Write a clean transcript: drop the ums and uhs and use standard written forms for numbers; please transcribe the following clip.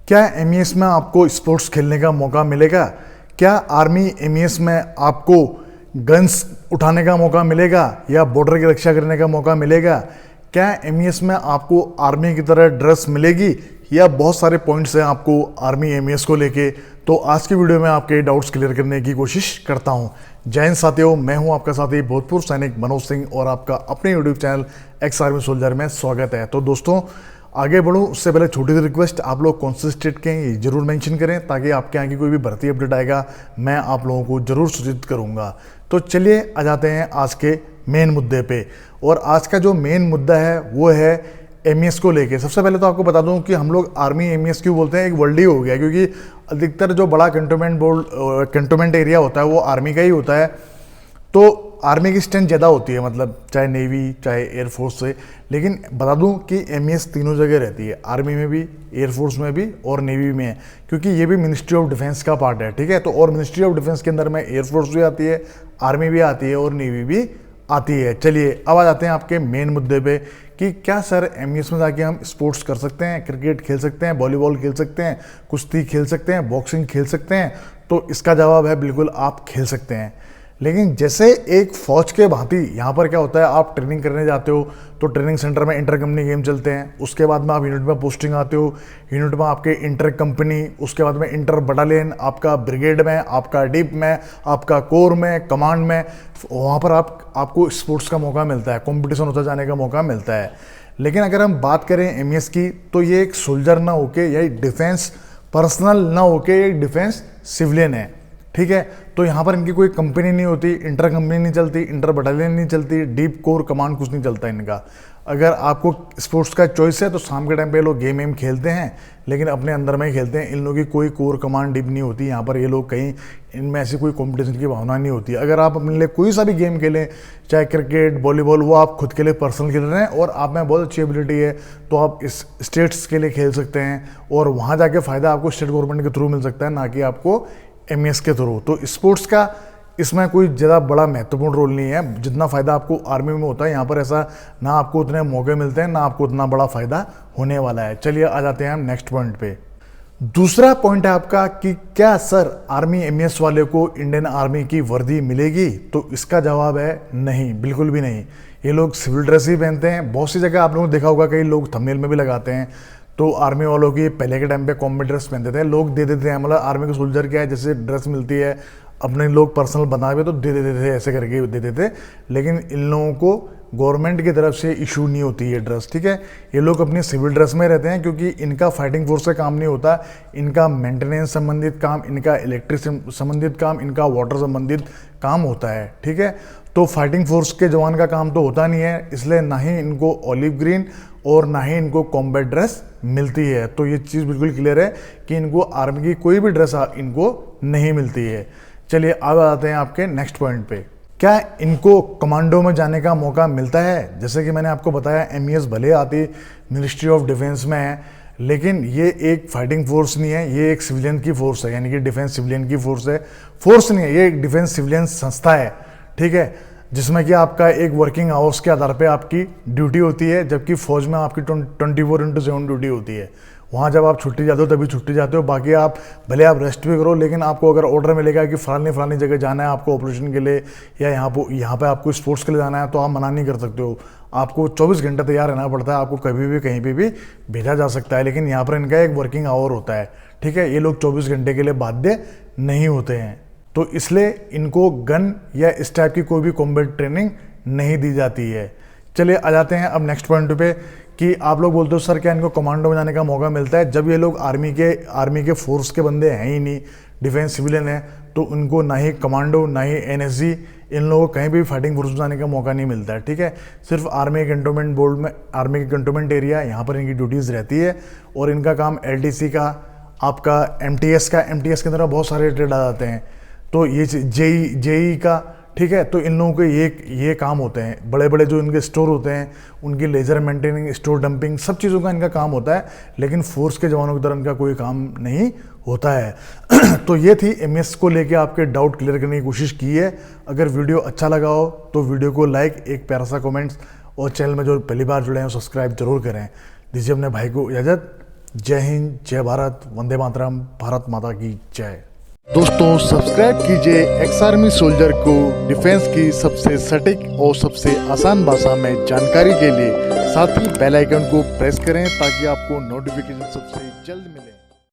क्या एमईएस में आपको स्पोर्ट्स खेलने का मौका मिलेगा? क्या आर्मी एमईएस में आपको गन्स उठाने का मौका मिलेगा या बॉर्डर की रक्षा करने का मौका मिलेगा? क्या एमईएस में आपको आर्मी की तरह ड्रेस मिलेगी? या बहुत सारे पॉइंट्स हैं आपको आर्मी एमईएस को लेके। तो आज की वीडियो में आपके डाउट्स क्लियर करने की कोशिश करता हूं। जय हिंद साथियों, मैं हूं आपका साथी भूतपूर्व सैनिक मनोज सिंह और आपका अपने YouTube channel ex army soldier में स्वागत है। तो दोस्तों, आगे बढ़ूं उससे पहले छोटी सी रिक्वेस्ट, आप लोग कौन से स्टेट के हैं ये जरूर मेंशन करें ताकि आपके यहाँ की कोई भी भर्ती अपडेट आएगा मैं आप लोगों को जरूर सूचित करूंगा। तो चलिए आ जाते हैं आज के मेन मुद्दे पे। और आज का जो मेन मुद्दा है वो है एमईएस को लेके। सबसे पहले तो आपको बता दूं कि हम लोग आर्मी एमईएस क्यों बोलते हैं, एक वर्ल्ड ही हो गया, क्योंकि अधिकतर जो बड़ा कैंटोनमेंट एरिया होता है वो आर्मी का ही होता है। तो आर्मी की स्ट्रेंथ ज़्यादा होती है, मतलब चाहे नेवी चाहे एयरफोर्स से। लेकिन बता दूं कि एमईएस तीनों जगह रहती है, आर्मी में भी, एयरफोर्स में भी और नेवी में है, क्योंकि ये भी मिनिस्ट्री ऑफ डिफेंस का पार्ट है। ठीक है, तो और मिनिस्ट्री ऑफ डिफेंस के अंदर में एयरफोर्स भी आती है, आर्मी भी आती है और नेवी भी आती है। चलिए अब आ जाते हैं आपके मेन मुद्दे पे कि क्या सर एमईएस में जाके हम स्पोर्ट्स कर सकते हैं, क्रिकेट खेल सकते हैं, वॉलीबॉल खेल सकते हैं, कुश्ती खेल सकते हैं, बॉक्सिंग खेल सकते हैं? तो इसका जवाब है बिल्कुल आप खेल सकते हैं। लेकिन जैसे एक फौज के भांति यहाँ पर क्या होता है, आप ट्रेनिंग करने जाते हो तो ट्रेनिंग सेंटर में इंटर कंपनी गेम चलते हैं, उसके बाद में आप यूनिट में पोस्टिंग आते हो, यूनिट में आपके इंटर कंपनी, उसके बाद में इंटर बटालियन, आपका ब्रिगेड में, आपका डिप में, आपका कोर में, कमांड में, वहाँ पर आपको स्पोर्ट्स का मौका मिलता है, कॉम्पिटिशन होता जाने का मौका मिलता है। लेकिन अगर हम बात करें एमईएस की, तो ये एक सोल्जर ना होके या डिफेंस पर्सनल ना होके एक डिफेंस सिविलियन है। ठीक है, तो यहाँ पर इनकी कोई कंपनी नहीं होती, इंटर कंपनी नहीं चलती, इंटर बटालियन नहीं चलती, डीप कोर कमांड कुछ नहीं चलता इनका। अगर आपको स्पोर्ट्स का चॉइस है तो शाम के टाइम पे लोग गेम खेलते हैं, लेकिन अपने अंदर में ही खेलते हैं। इन लोगों की कोई कोर कमांड डीप नहीं होती यहाँ पर। ये लोग कहीं, इनमें ऐसी कोई कंपटीशन की भावना नहीं होती। अगर आप अपने लिए कोई सा भी गेम खेलें, चाहे क्रिकेट, वॉलीबॉल, वो आप खुद के लिए पर्सनल खेल रहे हैं और आप में बहुत अच्छी एबिलिटी है तो आप इस स्टेट्स के लिए खेल सकते हैं और वहाँ जाके फ़ायदा आपको स्टेट गवर्नमेंट के थ्रू मिल सकता है, ना कि आपको एमईएस के थ्रू। तो स्पोर्ट्स का इसमें कोई ज़्यादा बड़ा महत्वपूर्ण रोल नहीं है, जितना फ़ायदा आपको आर्मी में होता है यहाँ पर ऐसा ना आपको उतने मौके मिलते हैं, ना आपको उतना बड़ा फ़ायदा होने वाला है। चलिए आ जाते हैं हम नेक्स्ट पॉइंट पे। दूसरा पॉइंट है आपका कि क्या सर आर्मी एमईएस वाले को इंडियन आर्मी की वर्दी मिलेगी? तो इसका जवाब है नहीं, बिल्कुल भी नहीं। ये लोग सिविल ड्रेस ही पहनते हैं। बहुत सी जगह आप लोगों ने देखा होगा, कई लोग थंबनेल में भी लगाते हैं, तो आर्मी वालों की पहले के टाइम पे कॉम्बैट ड्रेस पहनते थे, लोग दे देते हैं। मतलब आर्मी के सोल्जर क्या है, जैसे ड्रेस मिलती है अपने लोग पर्सनल बना हुए तो दे देते थे, ऐसे करके दे देते। लेकिन इन लोगों को गवर्नमेंट की तरफ से इशू नहीं होती ये ड्रेस। ठीक है, ये लोग अपनी सिविल ड्रेस में रहते हैं, क्योंकि इनका फाइटिंग फोर्स से काम नहीं होता, इनका मेंटेनेंस संबंधित काम, इनका इलेक्ट्रिक संबंधित काम, इनका वाटर संबंधित काम होता है। ठीक है, तो फाइटिंग फोर्स के जवान का काम तो होता नहीं है, इसलिए ना ही इनको ऑलिव ग्रीन और ना ही इनको कॉम्बैट ड्रेस मिलती है। तो ये चीज़ बिल्कुल क्लियर है कि इनको आर्मी की कोई भी ड्रेस इनको नहीं मिलती है। चलिए अब आते हैं आपके नेक्स्ट पॉइंट पे। क्या इनको कमांडो में जाने का मौका मिलता है? जैसे कि मैंने आपको बताया, एमईएस भले आती मिनिस्ट्री ऑफ डिफेंस में है, लेकिन ये एक फाइटिंग फोर्स नहीं है, ये एक सिविलियन की फोर्स है, यानी कि डिफेंस सिविलियन की फोर्स है। फोर्स नहीं है, ये एक डिफेंस सिविलियन संस्था है। ठीक है, जिसमें कि आपका एक वर्किंग आवर्स के आधार पे आपकी ड्यूटी होती है, जबकि फौज में आपकी 24/7 ड्यूटी होती है। वहाँ जब आप छुट्टी जाते हो तभी छुट्टी जाते हो, बाकी आप भले आप रेस्ट भी करो, लेकिन आपको अगर ऑर्डर मिलेगा कि फलानी जगह जाना है आपको ऑपरेशन के लिए, या यहाँ पे आपको स्पोर्ट्स के लिए जाना है, तो आप मना नहीं कर सकते हो। आपको 24 घंटे तैयार रहना पड़ता है, आपको कभी भी कहीं पर भी भेजा जा सकता है। लेकिन यहाँ पर इनका एक वर्किंग आवर होता है। ठीक है, ये लोग 24 घंटे के लिए बाध्य नहीं होते हैं, तो इसलिए इनको गन या इस टाइप की कोई भी कॉम्बैट ट्रेनिंग नहीं दी जाती है। चलिए आ जाते हैं अब नेक्स्ट पॉइंट पे कि आप लोग बोलते हो सर क्या इनको कमांडो में जाने का मौका मिलता है? जब ये लोग आर्मी के फोर्स के बंदे हैं ही नहीं, डिफेंस सिविलियन है, तो उनको ना ही कमांडो ना ही एनएसजी, इन लोगों को कहीं भी फाइटिंग फोर्स में जाने का मौका नहीं मिलता है। ठीक है, सिर्फ आर्मी कैंटोनमेंट बोर्ड में, आर्मी के कैंटोनमेंट एरिया, यहाँ पर इनकी ड्यूटीज़ रहती है और इनका काम एलटीसी का, आपका एमटीएस के अंदर बहुत सारे ट्रेड आ जाते हैं, तो ये जेई का। ठीक है, तो इन लोगों के ये काम होते हैं। बड़े बड़े जो इनके स्टोर होते हैं, उनकी लेजर मेंटेनिंग, स्टोर डंपिंग, सब चीज़ों का इनका काम होता है, लेकिन फोर्स के जवानों की तरह इनका कोई काम नहीं होता है। तो ये थी एमईएस को लेके आपके डाउट क्लियर करने की कोशिश की है। अगर वीडियो अच्छा लगा हो तो वीडियो को लाइक, एक प्यारा सा कमेंट्स, और चैनल में जो पहली बार जुड़े हैं सब्सक्राइब जरूर करें। दीजिए अपने भाई को इजाज़त। जय हिंद, जय भारत, वंदे मातरम, भारत माता की जय। दोस्तों सब्सक्राइब कीजिए एक्स आर्मी सोल्जर को डिफेंस की सबसे सटीक और सबसे आसान भाषा में जानकारी के लिए। साथ ही बेल आइकन को प्रेस करें ताकि आपको नोटिफिकेशन सबसे जल्द मिले।